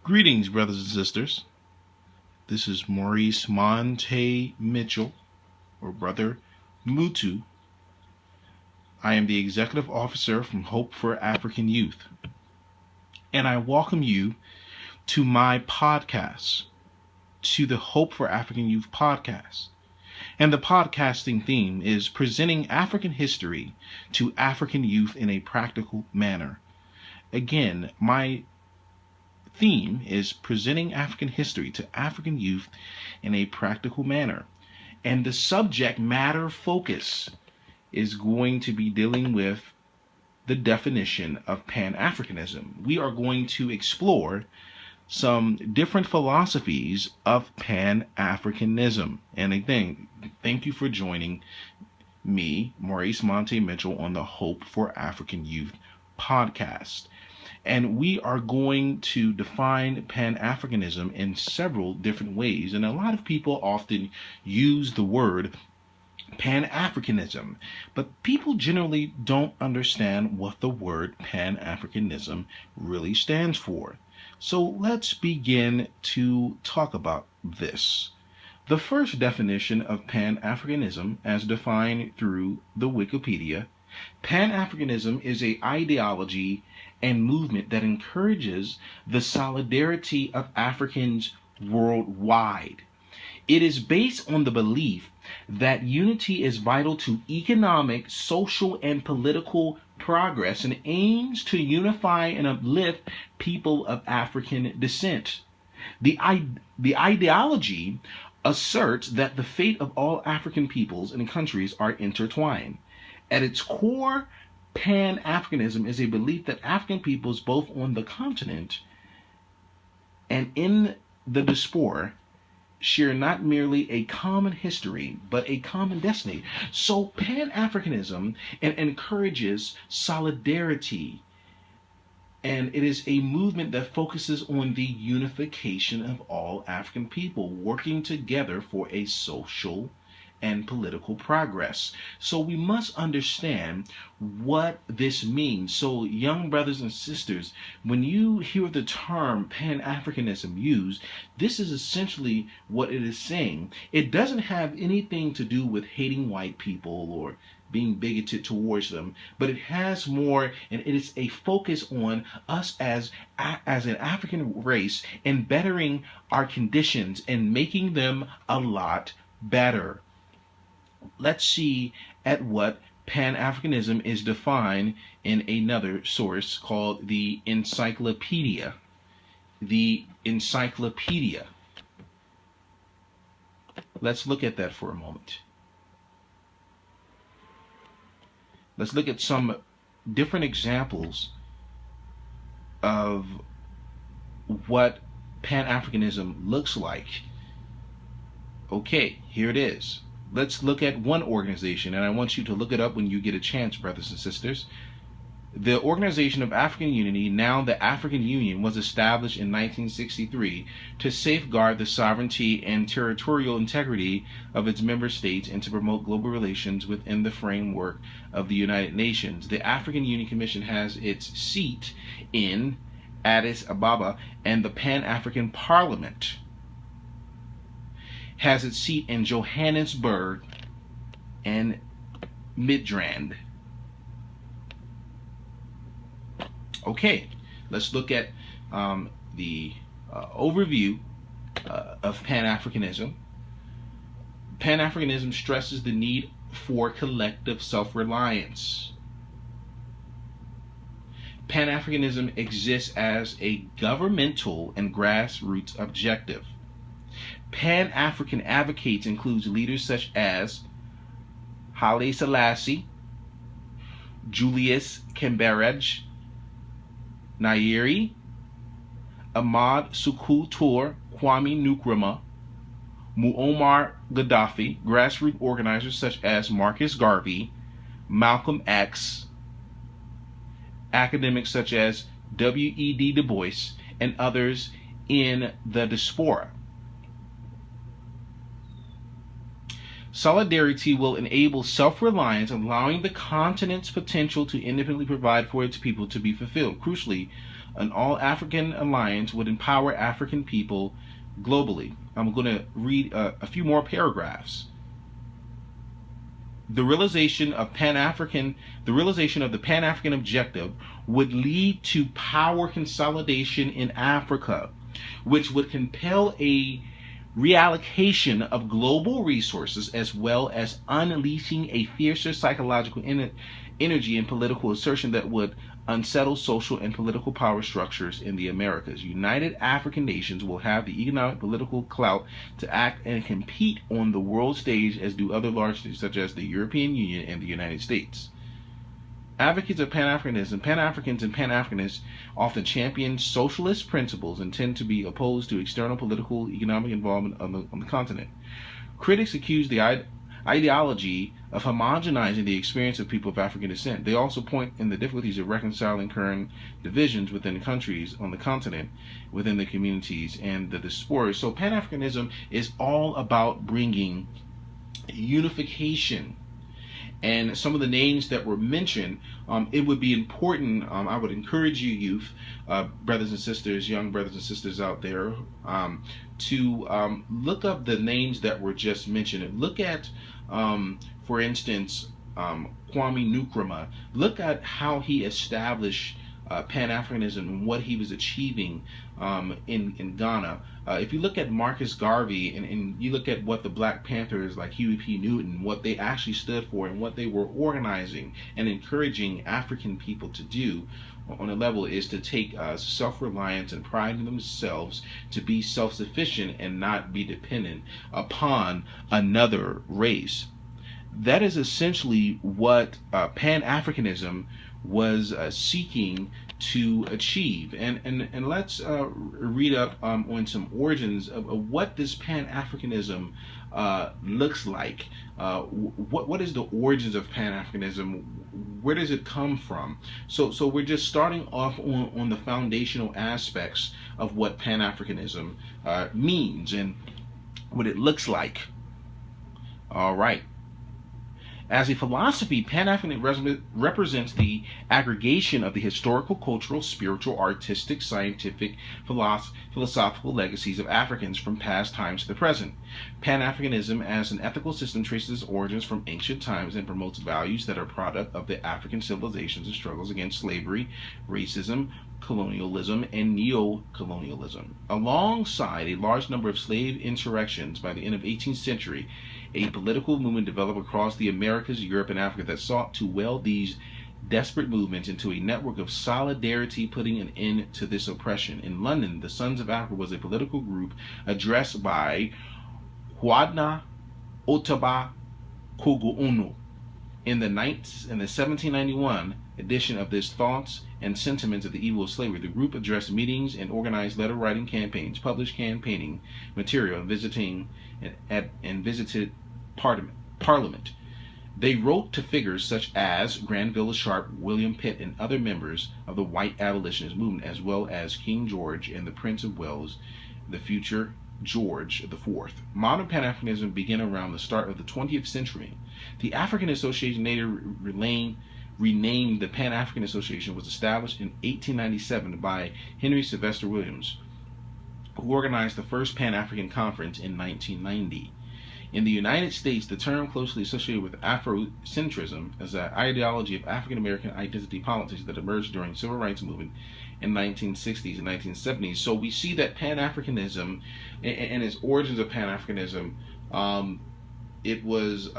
Greetings, brothers and sisters. This is Maurice Monte Mitchell, or Brother Mutu. I am the Executive Officer from Hope for African Youth, and I welcome you to my podcast, to the Hope for African Youth podcast. And the podcasting theme is presenting African history to African youth in a practical manner. Again, my theme is presenting African history to African youth in a practical manner. And the subject matter focus is going to be dealing with the definition of Pan Africanism. We are going to explore some different philosophies of Pan Africanism. And again, thank you for joining me, Maurice Monte Mitchell, on the Hope for African Youth podcast. And we are going to define Pan-Africanism in several different ways. And a lot of people often use the word Pan-Africanism, but people generally don't understand what the word Pan-Africanism really stands for. So let's begin to talk about this. The first definition of Pan-Africanism, as defined through the Wikipedia, Pan-Africanism is an ideology and movement that encourages the solidarity of Africans worldwide. It is based on the belief that unity is vital to economic, social, and political progress and aims to unify and uplift people of African descent. The ideology asserts that the fate of all African peoples and countries are intertwined. At its core, Pan-Africanism is a belief that African peoples, both on the continent and in the diaspora, share not merely a common history, but a common destiny. So Pan-Africanism encourages solidarity, and it is a movement that focuses on the unification of all African people, working together for a social and political progress. So we must understand what this means. So young brothers and sisters, when you hear the term Pan-Africanism used, this is essentially what it is saying. It doesn't have anything to do with hating white people or being bigoted towards them, but it has more, and it is a focus on us as an African race and bettering our conditions and making them a lot better. Let's see at what Pan-Africanism is defined in another source called the Encyclopedia. The Encyclopedia. Let's look at that for a moment. Let's look at some different examples of what Pan-Africanism looks like. Okay, here it is. Let's look at one organization, and I want you to look it up when you get a chance, brothers and sisters. The Organization of African Unity, now the African Union, was established in 1963 to safeguard the sovereignty and territorial integrity of its member states and to promote global relations within the framework of the United Nations. The African Union Commission has its seat in Addis Ababa, and the Pan-African Parliament has its seat in Johannesburg and Midrand. Okay, let's look at the overview of Pan-Africanism. Pan-Africanism stresses the need for collective self-reliance. Pan-Africanism exists as a governmental and grassroots objective. Pan-African advocates includes leaders such as Haile Selassie, Julius Kambarage Nyerere, Ahmad Sekou Toure, Kwame Nkrumah, Muammar Gaddafi, grassroots organizers such as Marcus Garvey, Malcolm X, academics such as W.E.B. Du Bois, and others in the diaspora. Solidarity will enable self-reliance, allowing the continent's potential to independently provide for its people to be fulfilled. Crucially, An all-African alliance would empower African people globally. I'm going to read a few more paragraphs. The realization of the Pan-African objective would lead to power consolidation in Africa, which would compel a reallocation of global resources as well as unleashing a fiercer psychological energy and political assertion that would unsettle social and political power structures in the Americas. United African nations will have the economic political clout to act and compete on the world stage as do other large states such as the European Union and the United States. Advocates of Pan-Africanism, Pan-Africans and Pan-Africanists often champion socialist principles and tend to be opposed to external political economic involvement on the continent. Critics accuse the ideology of homogenizing the experience of people of African descent. They also point in the difficulties of reconciling current divisions within countries on the continent, within the communities, and the diaspora. So Pan-Africanism is all about bringing unification. And some of the names that were mentioned, it would be important, I would encourage you youth, brothers and sisters, young brothers and sisters out there, to look up the names that were just mentioned. And look at, for instance, Kwame Nkrumah. Look at how he established Pan-Africanism and what he was achieving in Ghana. If you look at Marcus Garvey and you look at what the Black Panthers like Huey P. Newton, what they actually stood for and what they were organizing and encouraging African people to do on a level is to take self-reliance and pride in themselves, to be self-sufficient and not be dependent upon another race. That is essentially what Pan-Africanism was seeking to achieve. And let's read up on some origins of what this Pan-Africanism looks like. What is the origins of Pan-Africanism? Where does it come from? So we're just starting off on the foundational aspects of what Pan-Africanism means and what it looks like. All right. As a philosophy, Pan-Africanism represents the aggregation of the historical, cultural, spiritual, artistic, scientific, philosophical legacies of Africans from past times to the present. Pan-Africanism as an ethical system traces its origins from ancient times and promotes values that are product of the African civilizations and struggles against slavery, racism, colonialism, and neo-colonialism. Alongside a large number of slave insurrections by the end of the 18th century, a political movement developed across the Americas, Europe, and Africa that sought to weld these desperate movements into a network of solidarity, putting an end to this oppression. In London, the Sons of Africa was a political group addressed by Kwadwo Otaba Kogo-Unu. In the 1791 edition of this Thoughts and Sentiments of the Evil of Slavery, the group addressed meetings and organized letter-writing campaigns, published campaigning material, and visited Parliament. They wrote to figures such as Granville Sharp, William Pitt, and other members of the white abolitionist movement, as well as King George and the Prince of Wales, the future George IV. Modern Pan-Africanism began around the start of the 20th century. The African Association, later renamed the Pan-African Association, was established in 1897 by Henry Sylvester Williams, who organized the first Pan-African Conference in 1990. In the United States, the term closely associated with Afrocentrism is an ideology of African American identity politics that emerged during the Civil Rights Movement in 1960s and 1970s. So we see that Pan-Africanism and its origins of Pan-Africanism, it was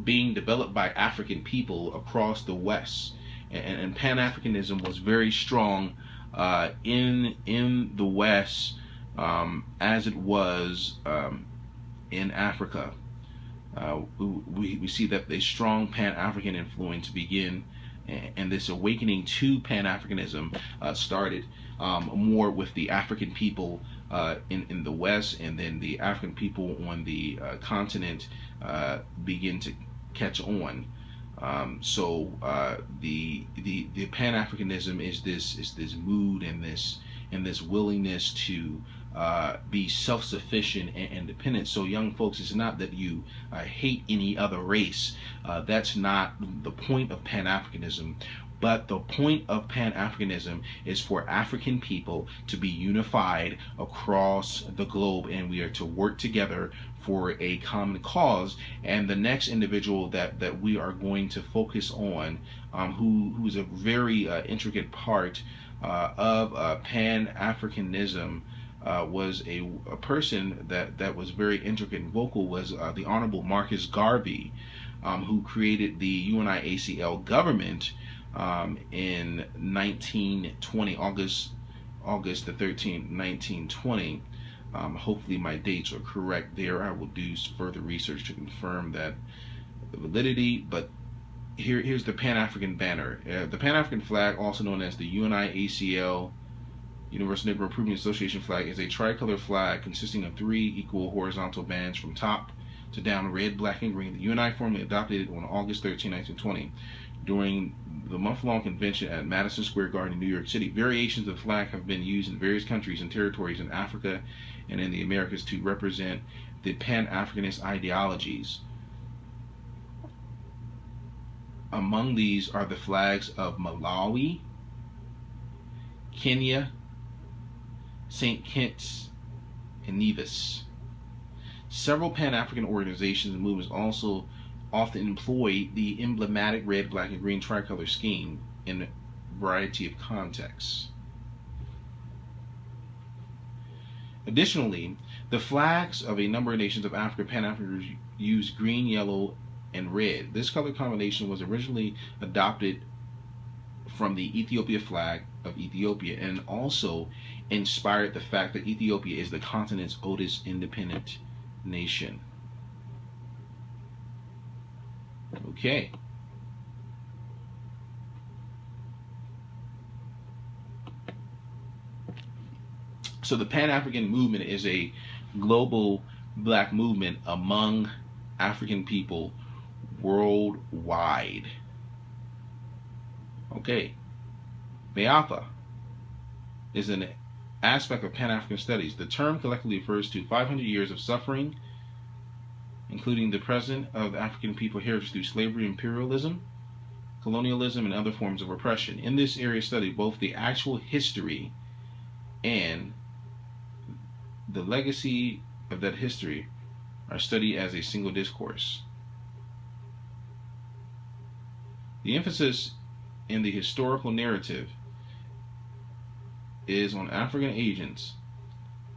being developed by African people across the West, and Pan-Africanism was very strong in the West as it was in Africa. We see that a strong Pan-African influence begin, and this awakening to Pan-Africanism started more with the African people in the West, and then the African people on the continent begin to catch on. So the Pan-Africanism is this mood and this willingness to be self-sufficient and independent. So young folks, it's not that you hate any other race. That's not the point of Pan-Africanism. But the point of Pan Africanism is for African people to be unified across the globe, and we are to work together for a common cause. And the next individual that we are going to focus on, who's a very intricate part of Pan Africanism, was a person that was very intricate and vocal, was the Honorable Marcus Garvey, who created the UNIACL government in 1920, August the 13th, 1920. Hopefully my dates are correct there. I will do further research to confirm that validity, but here's the Pan-African banner. The Pan-African flag, also known as the UNIACL, Universal Negro Improvement Association flag, is a tricolor flag consisting of 3 equal horizontal bands from top to down, red, black, and green. The UNI formally adopted it on August 13, 1920 during the month-long convention at Madison Square Garden in New York City. Variations of the flag have been used in various countries and territories in Africa and in the Americas to represent the Pan-Africanist ideologies. Among these are the flags of Malawi, Kenya, St. Kitts, and Nevis. Several Pan-African organizations and movements also often employ the emblematic red, black, and green tricolor scheme in a variety of contexts. Additionally, the flags of a number of nations of Africa, Pan-Africans, use green, yellow, and red. This color combination was originally adopted from the Ethiopia flag of Ethiopia, and also inspired the fact that Ethiopia is the continent's oldest independent nation. Okay. So the Pan-African movement is a global black movement among African people worldwide. Okay. Beatha is an aspect of Pan-African studies. The term collectively refers to 500 years of suffering, including the present of the African people heritage through slavery, imperialism, colonialism, and other forms of oppression. In this area of study, both the actual history and the legacy of that history are studied as a single discourse. The emphasis in the historical narrative is on African agents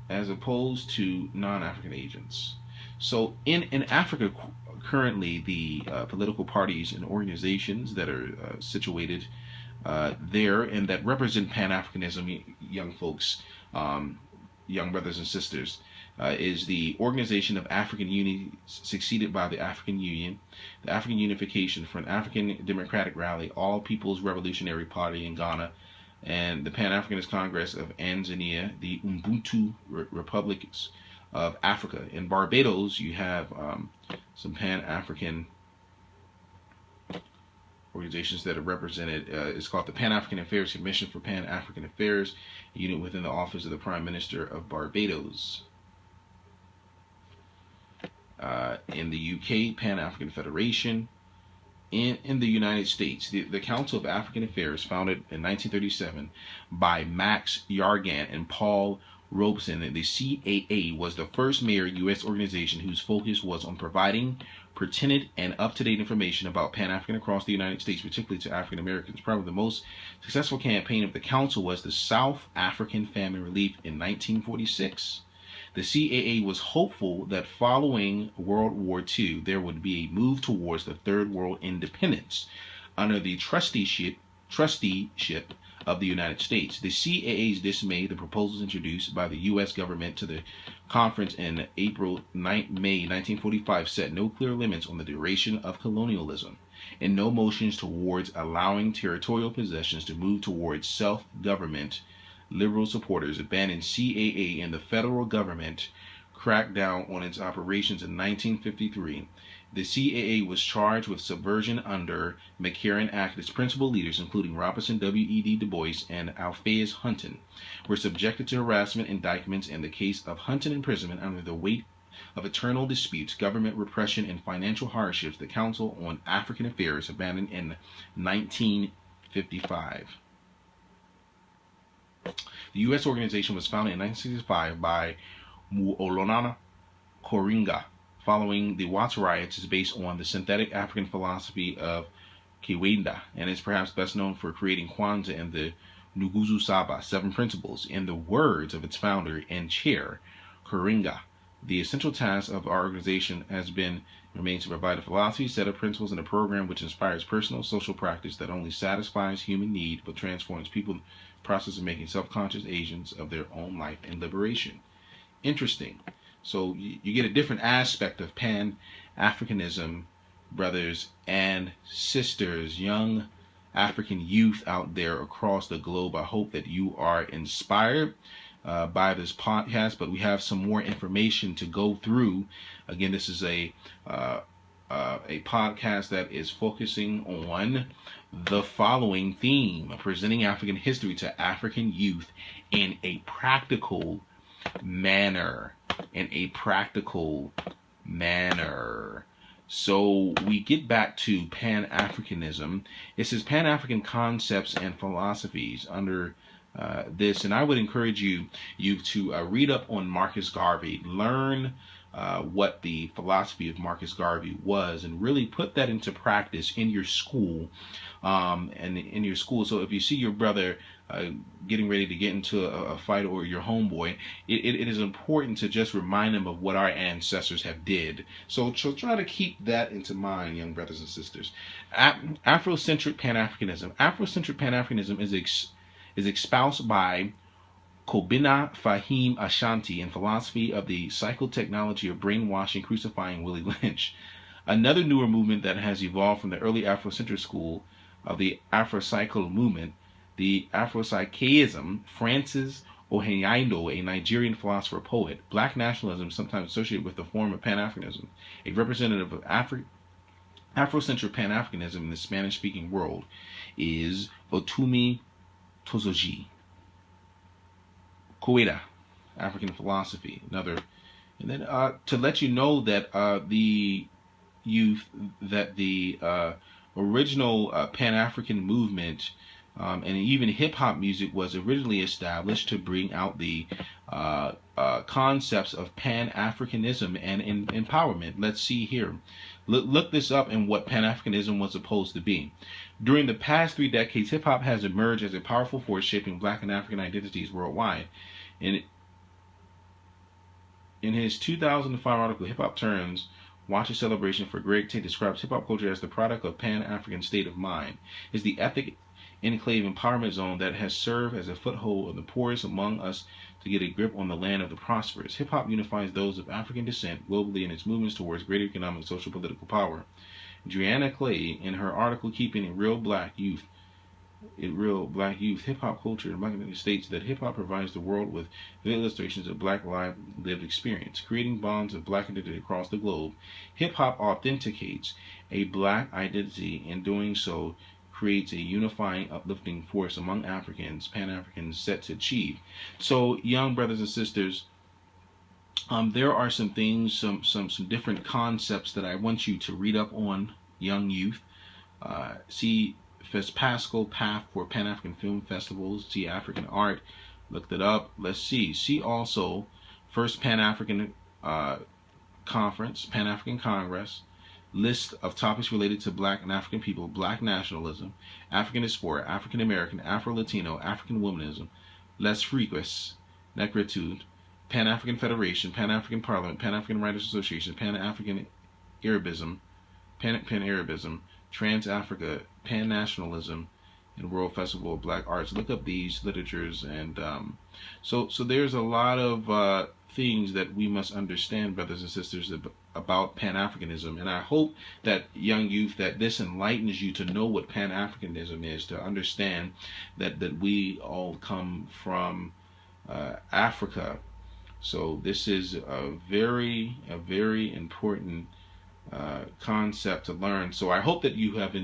as opposed to non-African agents. So in Africa currently, the political parties and organizations that are situated there and that represent Pan-Africanism, young folks, young brothers and sisters, is the Organization of African Unity, succeeded by the African Union, the African Unification Front, African Democratic Rally, All People's Revolutionary Party in Ghana, and the Pan-Africanist Congress of Tanzania, the Ubuntu Republics of Africa. In Barbados, you have some Pan-African organizations that are represented. It's called the Pan-African Affairs Commission for Pan-African Affairs, a unit within the Office of the Prime Minister of Barbados. In the UK, Pan-African Federation. In the United States, the Council of African Affairs, founded in 1937 by Max Yargant and Paul Robeson, the CAA was the first major U.S. organization whose focus was on providing pertinent and up-to-date information about Pan-African across the United States, particularly to African Americans. Probably the most successful campaign of the Council was the South African Famine Relief in 1946. The CAA was hopeful that following World War II, there would be a move towards the Third World independence under the trusteeship of the United States. The CAA's dismay the proposals introduced by the U.S. government to the conference in May 1945 set no clear limits on the duration of colonialism and no motions towards allowing territorial possessions to move towards self-government. Liberal supporters abandoned CAA, and the federal government cracked down on its operations in 1953. The CAA was charged with subversion under McCarran Act. Its principal leaders, including Robinson W.E.D. Du Bois and Alpheus Hunton, were subjected to harassment, indictments, and the case of Hunton imprisonment under the weight of eternal disputes, government repression, and financial hardships. The Council on African Affairs abandoned in 19 1955. The U.S. organization was founded in 1965 by Muolonana Koringa, following the Watts riots. Is based on the synthetic African philosophy of Kiwenda, and is perhaps best known for creating Kwanzaa and the Nguzo Saba, 7 principles. In the words of its founder and chair, Koringa, the essential task of our organization has been remains to provide a philosophy, set of principles, and a program which inspires personal social practice that only satisfies human need but transforms people in the process of making self-conscious agents of their own life and liberation. Interesting. So you get a different aspect of Pan-Africanism, brothers and sisters, young African youth out there across the globe. I hope that you are inspired by this podcast, but we have some more information to go through. Again, this is a podcast that is focusing on the following theme: presenting African history to African youth in a practical manner. So we get back to Pan-Africanism. It says Pan-African concepts and philosophies under this, and I would encourage you to read up on Marcus Garvey, learn what the philosophy of Marcus Garvey was, and really put that into practice in your school. So if you see your brother getting ready to get into a fight, or your homeboy, it is important to just remind them of what our ancestors have did. So try to keep that into mind, young brothers and sisters. Afrocentric Pan-Africanism. Afrocentric Pan-Africanism is espoused by Kobina Fahim Ashanti in philosophy of the psychotechnology of brainwashing, crucifying Willie Lynch. Another newer movement that has evolved from the early Afrocentric school of the Afropsycho movement, the Afropsychaism. Francis Ohenyaindo, a Nigerian philosopher poet. Black nationalism, sometimes associated with the form of Pan-Africanism. A representative of Afrocentric Pan-Africanism in the Spanish-speaking world is Otumi Tozoji. Koeda, African philosophy. Another, and then to let you know that the original Pan-African movement and even hip-hop music was originally established to bring out the concepts of Pan-Africanism and empowerment. Let's see here. Look this up and what Pan-Africanism was supposed to be. During the past 3 decades, hip-hop has emerged as a powerful force shaping Black and African identities worldwide. In his 2005 article, Hip-Hop Turns, Watch a Celebration for Greg Tate describes hip-hop culture as the product of Pan-African state of mind. It's the ethnic enclave empowerment zone that has served as a foothold of the poorest among us to get a grip on the land of the prosperous. Hip-hop unifies those of African descent globally in its movements towards greater economic, social, political power. Juliana Clay, in her article Keeping It Real Black Youth, Hip-Hop Culture in Black America, states that hip-hop provides the world with illustrations of Black lived experience, creating bonds of Black identity across the globe. Hip-hop authenticates a Black identity, and doing so creates a unifying, uplifting force among Africans, Pan-Africans, set to achieve. So, young brothers and sisters, there are some things, some different concepts that I want you to read up on, young youth. See FESPASCO, Path for Pan-African Film Festivals. See African Art. Look that up. Let's see. See also First Pan-African Conference, Pan-African Congress. List of topics related to Black and African people, Black nationalism, African diaspora, African American, Afro-Latino, African womanism, Les Frequis, Negritude, Pan-African Federation, Pan-African Parliament, Pan-African Writers Association, Pan-African Arabism, Pan-Arabism, Trans-Africa, Pan-Nationalism, and World Festival of Black Arts. Look up these literatures, and so there's a lot of things that we must understand, brothers and sisters, about Pan-Africanism. And I hope that, young youth, that this enlightens you to know what Pan-Africanism is, to understand that we all come from Africa. So this is a very important concept to learn. So I hope that you have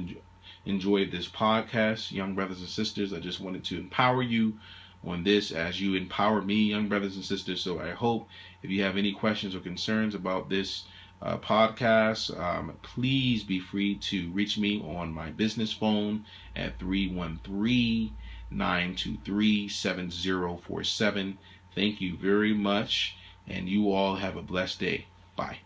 enjoyed this podcast, young brothers and sisters. I just wanted to empower you on this as you empower me, young brothers and sisters. So I hope if you have any questions or concerns about this podcasts, please be free to reach me on my business phone at 313-923-7047. Thank you very much, and you all have a blessed day. Bye.